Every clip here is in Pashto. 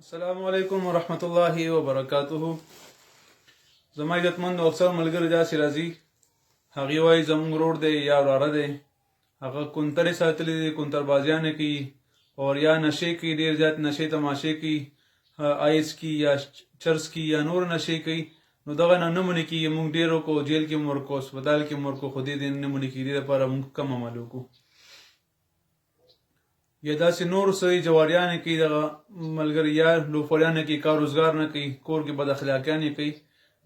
السلام علیکم ورحمت الله وبرکاته. زما عزتمند او اکثر ملګري داسې راځي هغې وایي زموږ ورور دی یا وراره دی، هغه کونترې ساتلې دي، کونتر بازیانې کوي او یا نشې کوي، ډېر زیات نشې تماشې کوي، آیس کوي یا چرس کوي یا نور نشې کوي. نو دغه نه منې کېږي. موږ ډېر وکړو، جیل کې مو ورکړو، هسپتال کې مو ورکړو، خو دې نه منې کېږي. دې لپاره موږ کم عمل وکړو. یا داسې نور سړي جواریانې کوي، دغه ملګري یا لوفریانې کوي، کار روزګار نه کوي، کور کې بد اخلاقیانې کوي.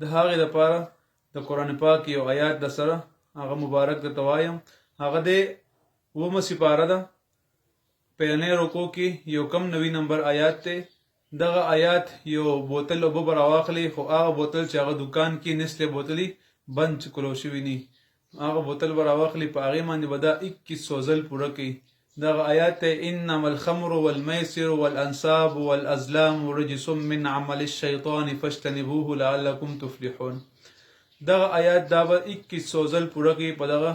د هغې دپاره د قرآن پاک یو آیات د سره هغه مبارک درته وایم. هغه د 9 سپاره ده، پیلنۍ رکو کې یو کم 90 نمبر آیات دی. دغه آیات یو بوتل اوبه به راواخلي، خو هغه بوتل چې هغه دکان کې نسلې بوتلي بند کلو شوي ني، هغه بوتل به راواخلي، په هغې باندې به دا 2100 ځل پوره کوي. دغه آیات ته انما الخمر والمیسر والانصاب والازلام رجس من عمل الشیطان فاجتنبوه لعلکم تفلحون. دغه آیات دا به 2100 ځل پوره کوي په دغه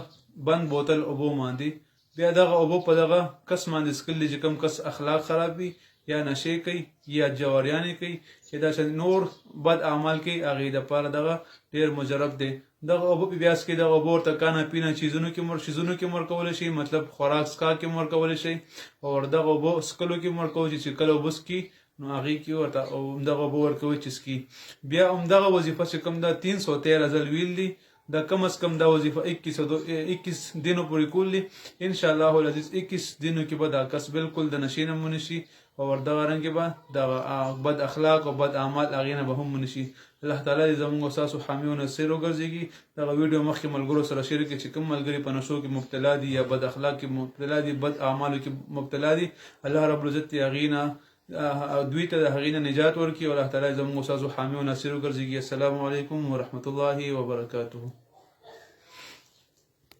بند بوتل اوبو باندې. بیا دغه اوبو په دغه کس باندې څښل چې کوم کس اخلاق خراب وي یا نشې کوي یا جواریانې کوي یا داسې نور بد اعمال کوي، هغې دپاره دغه ډېر مجرب دی. دغه اوبه په بیاس کې دغه اوبه ورته کانه پینه چیزونو کې مو ورکولی شي، مطلب خوراک څښاک کې مو ورکولی شي، او دغه اوبه څښلو کې مو ورکولی چې کله اوبه څښي نو هغې کې ورته همدغه اوبه ورکوي چې څښي. بیا همدغه وظیفه چې کوم ده 313 ځل ویل دي، دا کم از کم دا وظیفه 21 دنو پورې کول دي. انشاءالله العزیز 21 دنو کې به دا کس بالکل د نشې نه منع شي، او دغه رنګې به دغه بد اخلاق او بد اعمال هغې نه به هم منع شي. الله تعالی دې زموږ او ستاسو حامي او نصیر وګرځېږي. دغه ویډیو مخکې ملګرو سره شیر کړئ چې کوم ملګري په نشو کې مبتلا دي یا بد اخلاق کې مبتلا دي، بد اعمالو کې مبتلا دي، الله رب العزت دې هغې نه دوی ته د هغې نه نجات ورکړي، او الله تعالی زموږ او ستاسو حامي او نصیر وګرځېږي. السلام علیکم ورحمت الله وبرکاته.